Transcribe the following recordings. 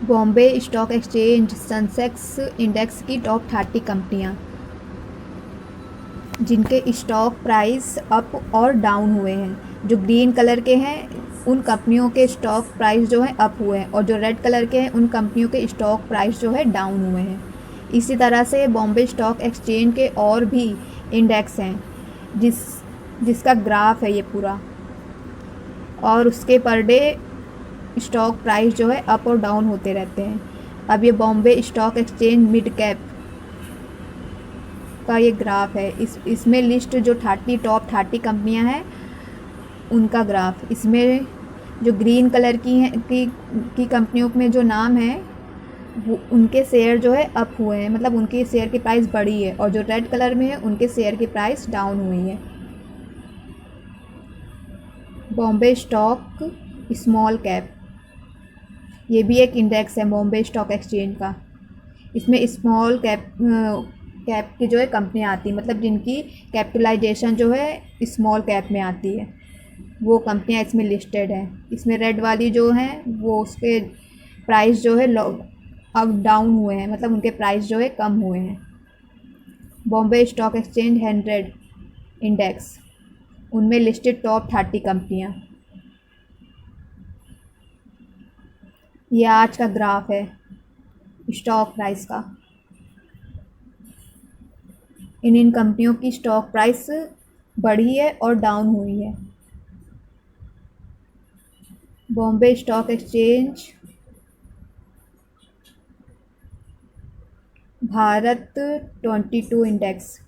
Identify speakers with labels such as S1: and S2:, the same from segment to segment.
S1: Bombay stock exchange Sensex index की top 30 कंपनियां जिनके स्टॉक प्राइस अप और डाउन हुए हैं। जो ग्रीन कलर के हैं उन कंपनियों के स्टॉक प्राइस जो है अप हुए हैं, और जो रेड कलर के हैं उन कंपनियों के स्टॉक प्राइस जो है डाउन हुए हैं। इसी तरह से बॉम्बे स्टॉक एक्सचेंज के और भी इंडेक्स हैं जिस जिसका ग्राफ है ये पूरा, और उसके पर डे स्टॉक प्राइस जो है अप और डाउन होते रहते हैं। अब ये Bombay stock exchange mid cap का ये ग्राफ है। इसमें लिस्ट जो टॉप 30 कंपनियां हैं उनका ग्राफ। इसमें जो ग्रीन कलर की हैं की कंपनियों में जो नाम है वो उनके शेयर जो है अप हुए हैं, मतलब उनके शेयर की प्राइस बढ़ी है, और जो रेड कलर में है उनके शेयर की प्राइस डाउन हुई है। बॉम्बे स्टॉक स्मॉल कैप, ये भी एक इंडेक्स है बॉम्बे स्टॉक एक्सचेंज का। इसमें स्मॉल कैप की जो है कंपनियाँ आती हैं, मतलब जिनकी कैपिटलाइजेशन जो है स्मॉल कैप में आती है, वो कंपनियाँ इसमें लिस्टेड हैं। इसमें रेड वाली जो हैं वो उसके प्राइस जो है अब डाउन हुए हैं, मतलब उनके प्राइस जो है कम हुए हैं। बॉम्बे स्टॉक एक्सचेंज 100 इंडेक्स, उनमें लिस्टेड टॉप 30 कंपनियाँ। ये आज का ग्राफ है स्टॉक प्राइस का। इन कंपनियों की स्टॉक प्राइस बढ़ी है और डाउन हुई है। Bombay stock exchange Bharat 22 index,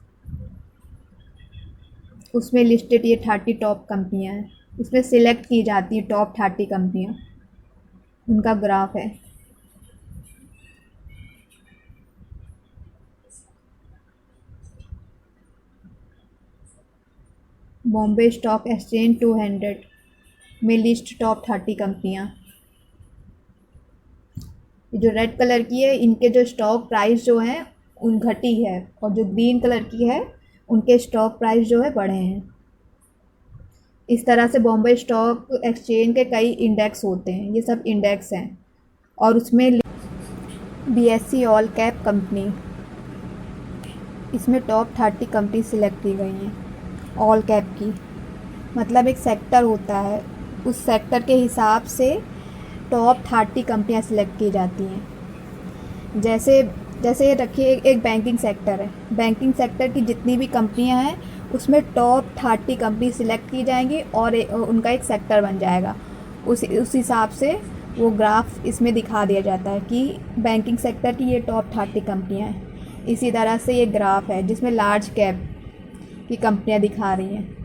S1: उसमें लिस्टेड ये 30 टॉप कंपनियां हैं। इसमें सिलेक्ट की जाती है टॉप 30 कंपनियां, उनका ग्राफ है। बॉम्बे स्टॉक एक्सचेंज 200 में लिस्ट टॉप 30 कंपनियां। जो रेड कलर की है इनके जो स्टॉक प्राइस जो हैं उन घटी है, और जो ग्रीन कलर की है उनके स्टॉक प्राइस जो है बढ़े हैं। इस तरह से बॉम्बे स्टॉक एक्सचेंज के कई इंडेक्स होते हैं, ये सब इंडेक्स हैं। और उसमें बीएससी ऑल कैप कंपनी, इसमें टॉप 30 कंपनी सिलेक्ट की गई हैं ऑल कैप की। मतलब एक सेक्टर होता है, उस सेक्टर के हिसाब से टॉप 30 कंपनियां सिलेक्ट की जाती हैं। जैसे जैसे रखिए एक बैंकिंग सेक्टर है, बैंकिंग सेक्टर की जितनी भी कंपनियां हैं उसमें टॉप 30 कंपनी सिलेक्ट की जाएंगी और उनका एक सेक्टर बन जाएगा। उस हिसाब से वो ग्राफ इसमें दिखा दिया जाता है कि बैंकिंग सेक्टर की ये टॉप 30 कंपनियां हैं। इसी तरह से ये ग्राफ है जिसमें लार्ज कैप की कंपनियां दिखा रही हैं।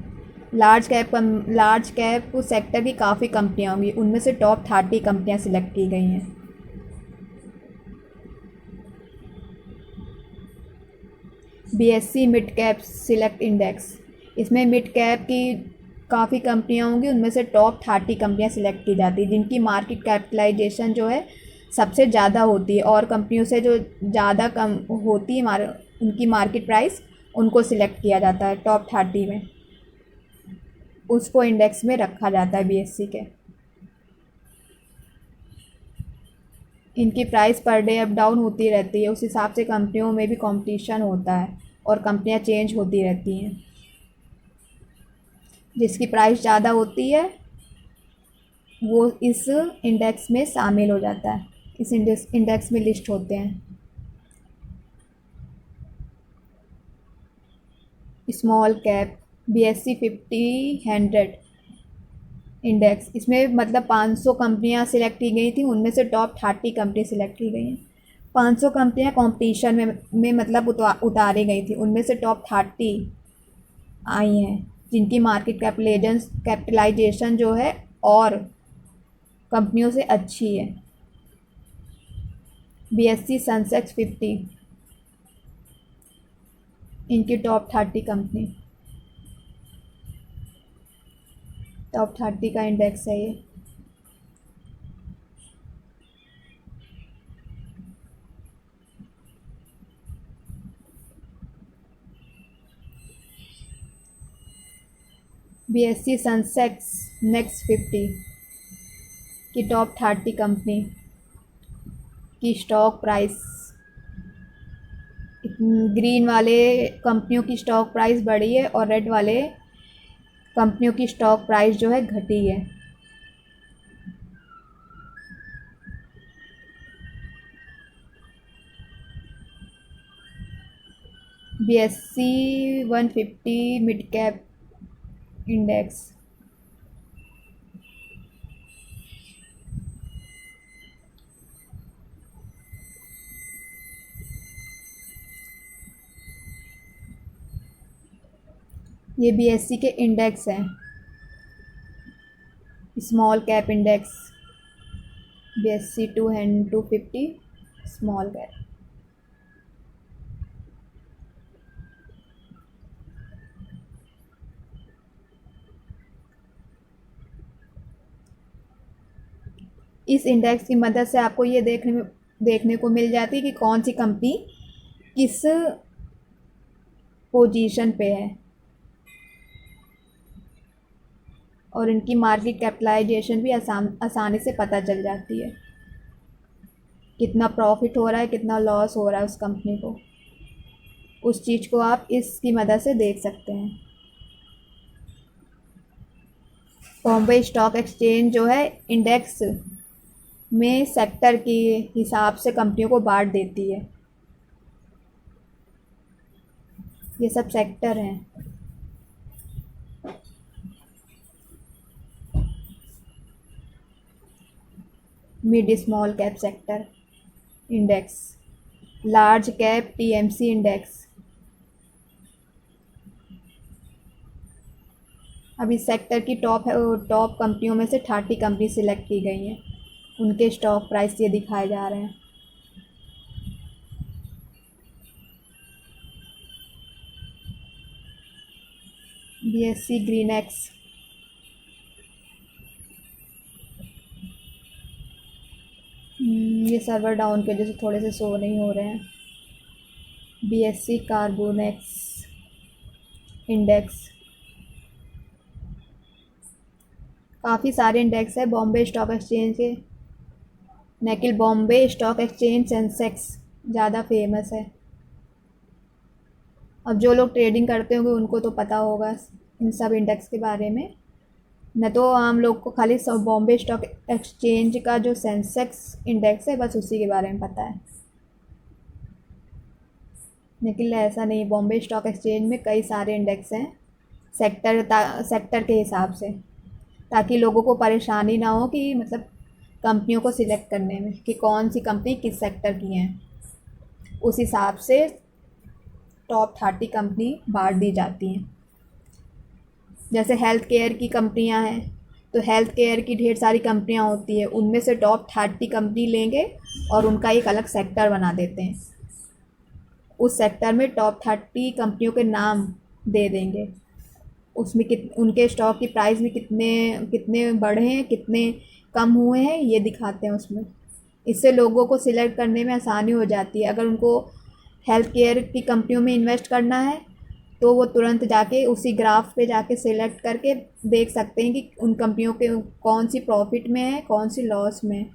S1: लार्ज कैप सेक्टर की काफ़ी कंपनियां होंगी, उनमें से टॉप 30 कंपनियां सिलेक्ट की गई हैं। BSc mid cap select index, इसमें मिड कैप की काफ़ी कंपनियां होंगी, उनमें से टॉप 30 कंपनियां सिलेक्ट की जाती हैं जिनकी मार्केट कैपिटलाइजेशन जो है सबसे ज़्यादा होती है, और कंपनियों से जो ज़्यादा कम होती है उनकी मार्केट प्राइस, उनको सिलेक्ट किया जाता है टॉप 30 में, उसको इंडेक्स में रखा जाता है बीएससी के। इनकी price per day up down होती रहती है, उस हिसाब से कंपनियों में भी कंपटीशन होता है और कंपनियां चेंज होती रहती हैं। जिसकी प्राइस ज़्यादा होती है वो इस इंडेक्स में शामिल हो जाता है, इस इंडेक्स में लिस्ट होते हैं। स्मॉल कैप बीएससी 50 100 इंडेक्स, इसमें मतलब 500 कंपनियां सिलेक्ट की गई थी, उनमें से टॉप 30 कंपनी सिलेक्ट की गई हैं। 500 कंपनियां कंपटीशन में मतलब उतारी गई थी, उनमें से टॉप 30 आई हैं जिनकी मार्केट कैपिटलाइजेशन जो है और कंपनियों से अच्छी है। बीएससी सेंसेक्स 50, इनकी टॉप 30 कंपनी, टॉप 30 का इंडेक्स है ये। बीएससी सेंसेक्स नेक्स्ट 50 की टॉप 30 कंपनी, की स्टॉक प्राइस, ग्रीन वाले कंपनियों की स्टॉक प्राइस बढ़ी है और रेड वाले कंपनियों की स्टॉक प्राइस जो है घटी है। BSE 150 मिड कैप इंडेक्स, ये BSE के इंडेक्स हैं। Small cap index BSE 250 small cap. इस इंडेक्स की मदद से आपको ये देखने को मिल जाती है कि कौन सी कंपनी किस पोजीशन पे है और इनकी मार्केट कैपिटलाइजेशन भी आसानी से पता चल जाती है, कितना प्रॉफिट हो रहा है कितना लॉस हो रहा है उस कंपनी को, उस चीज़ को आप इसकी मदद से देख सकते हैं। बॉम्बे स्टॉक एक्सचेंज जो है इंडेक्स में सेक्टर के हिसाब से कंपनियों को बांट देती है। ये सब सेक्टर हैं। Mid small cap sector index, large cap TMC index. अब इस सेक्टर की टॉप कंपनियों में से 30 कंपनी सिलेक्ट की गई हैं, उनके स्टॉक प्राइस ये दिखाए जा रहे हैं। BSE ग्रीन एक्स, ये सर्वर डाउन के वजह से थोड़े से शो नहीं हो रहे हैं। BSE कार्बोनेक्स इंडेक्स, काफ़ी सारे इंडेक्स है बॉम्बे स्टॉक एक्सचेंज के, लेकिन बॉम्बे स्टॉक एक्सचेंज सेंसेक्स ज़्यादा फेमस है। अब जो लोग ट्रेडिंग करते होंगे उनको तो पता होगा इन सब इंडेक्स के बारे में, न तो आम लोग को खाली सब बॉम्बे स्टॉक एक्सचेंज का जो सेंसेक्स इंडेक्स है बस उसी के बारे में पता है। लेकिन ऐसा नहीं, बॉम्बे स्टॉक एक्सचेंज में कई सारे इंडेक्स हैं सेक्टर के हिसाब से, ताकि लोगों को परेशानी ना हो कि मतलब कंपनियों को सिलेक्ट करने में कि कौन सी कंपनी किस सेक्टर की हैं। उस हिसाब से टॉप 30 कंपनी बांट दी जाती हैं। जैसे हेल्थ केयर की कंपनियां हैं तो हेल्थ केयर की ढेर सारी कंपनियां होती हैं, उनमें से टॉप 30 कंपनी लेंगे और उनका एक अलग सेक्टर बना देते हैं। उस सेक्टर में टॉप 30 कंपनियों के नाम दे देंगे, उसमें उनके स्टॉक की प्राइस में कितने कितने बढ़े हैं कितने कम हुए हैं ये दिखाते हैं उसमें। इससे लोगों को सिलेक्ट करने में आसानी हो जाती है। अगर उनको हेल्थ केयर की कंपनियों में इन्वेस्ट करना है तो वो तुरंत जाके उसी ग्राफ पे जाके सिलेक्ट करके देख सकते हैं कि उन कंपनियों के कौन सी प्रॉफिट में है कौन सी लॉस में,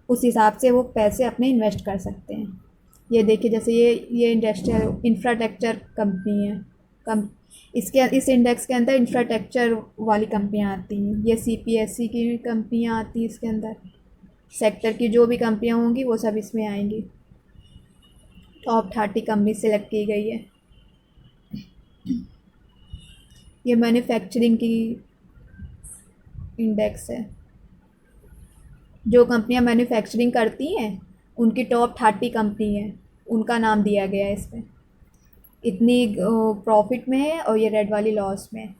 S1: उस हिसाब से वो पैसे अपने इन्वेस्ट कर सकते हैं। ये देखिए जैसे ये इंडस्ट्रियल इंफ्रास्ट्रक्चर कंपनी है, इस इंडेक्स के अंदर इंफ्रास्ट्रक्चर वाली कंपनियां आती हैं। ये CPSE की कंपनियां आती हैं इसके अंदर, सेक्टर की जो भी कंपनियां होंगी वो सब इसमें आएंगी। टॉप 30 कंपनी सेलेक्ट की गई है। ये मैन्युफैक्चरिंग की इंडेक्स है, जो कंपनियां मैन्युफैक्चरिंग करती हैं उनकी टॉप 30 कंपनी है, उनका नाम दिया गया है इसमें, इतनी प्रॉफिट में है और ये रेड वाली लॉस में है।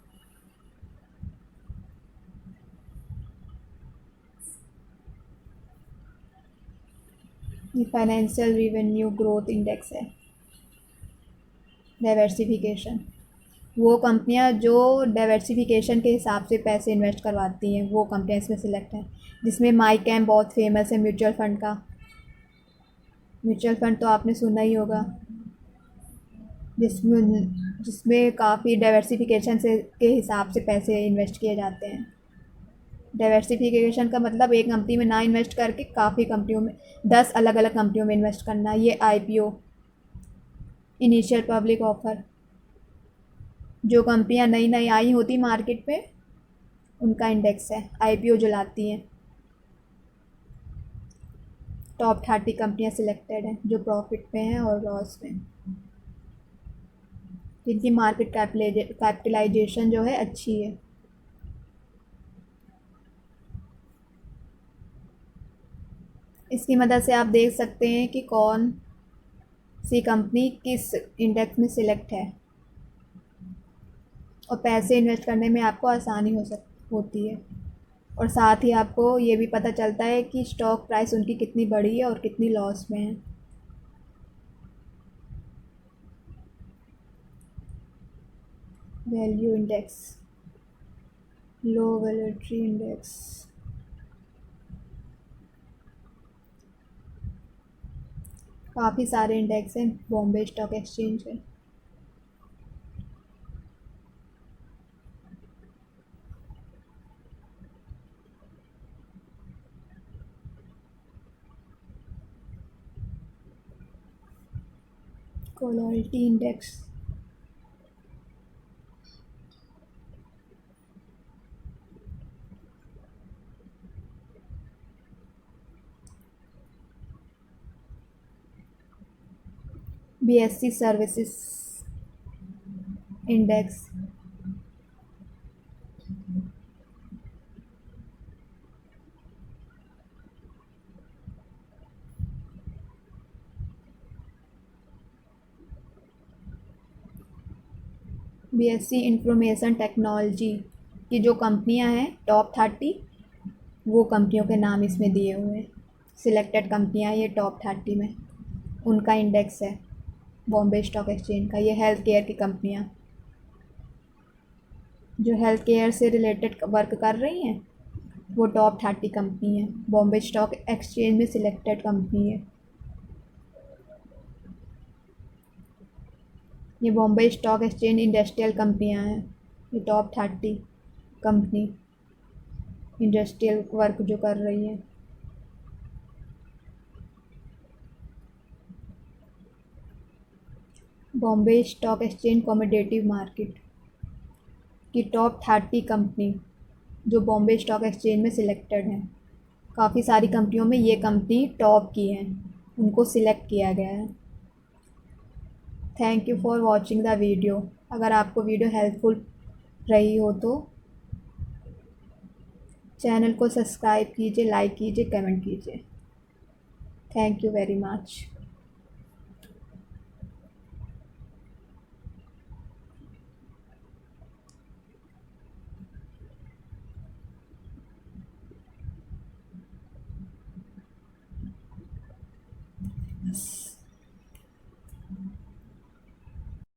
S1: ये फाइनेंशियल रिवेन्यू ग्रोथ इंडेक्स है। डाइवर्सिफिकेशन, वो कंपनियां जो डाइवर्सिफिकेशन के हिसाब से पैसे इन्वेस्ट करवाती हैं वो कंपनियां इसमें सिलेक्ट हैं, जिसमें माई कैम बहुत फेमस है म्यूचुअल फ़ंड का। म्यूचुअल फ़ंड तो आपने सुना ही होगा, जिसमें काफ़ी डाइवर्सिफिकेशन से के हिसाब से पैसे इन्वेस्ट किए जाते हैं। डाइवर्सिफिकेशन का मतलब एक कंपनी में ना इन्वेस्ट करके काफ़ी कंपनियों में, 10 अलग अलग कंपनियों में इन्वेस्ट करना। ये आईपीओ, इनिशियल पब्लिक ऑफर, जो कंपनियां नई नई आई होती मार्केट पे उनका इंडेक्स है, आईपीओ जो लाती हैं। टॉप 30 कंपनियां सिलेक्टेड हैं जो प्रॉफिट पे हैं और लॉस में, जिनकी मार्केट कैपिटलाइजेशन जो है अच्छी है। इसकी मदद से आप देख सकते हैं कि कौन सी कंपनी किस इंडेक्स में सिलेक्ट है, और पैसे इन्वेस्ट करने में आपको आसानी होती है। और साथ ही आपको ये भी पता चलता है कि स्टॉक प्राइस उनकी कितनी बढ़ी है और कितनी लॉस में है। वैल्यू इंडेक्स, लो वैल्यूटरी इंडेक्स, काफ़ी सारे इंडेक्स हैं बॉम्बे स्टॉक एक्सचेंज के। Quality index, BSc services index, BSc information technology की जो कंपनियां हैं टॉप 30, वो कंपनियों के नाम इसमें दिए हुए हैं। सिलेक्टेड कंपनियां ये टॉप 30 में, उनका इंडेक्स है बॉम्बे स्टॉक एक्सचेंज का। ये हेल्थ केयर की कंपनियां जो हेल्थ केयर से रिलेटेड वर्क कर रही हैं वो टॉप 30 कंपनी है, बॉम्बे स्टॉक एक्सचेंज में सिलेक्टेड कंपनी है। ये बॉम्बे स्टॉक एक्सचेंज इंडस्ट्रियल कंपनियां हैं, ये टॉप 30 कंपनी इंडस्ट्रियल वर्क जो कर रही हैं। Bombay stock exchange commodity market की टॉप 30 कंपनी जो बॉम्बे स्टॉक एक्सचेंज में सिलेक्टेड हैं। काफ़ी सारी कंपनियों में ये कंपनी टॉप की हैं, उनको सिलेक्ट किया गया है। Thank you for watching the video. अगर आपको वीडियो हेल्पफुल रही हो तो चैनल को सब्सक्राइब कीजिए, लाइक कीजिए, कमेंट कीजिए। Thank you very much.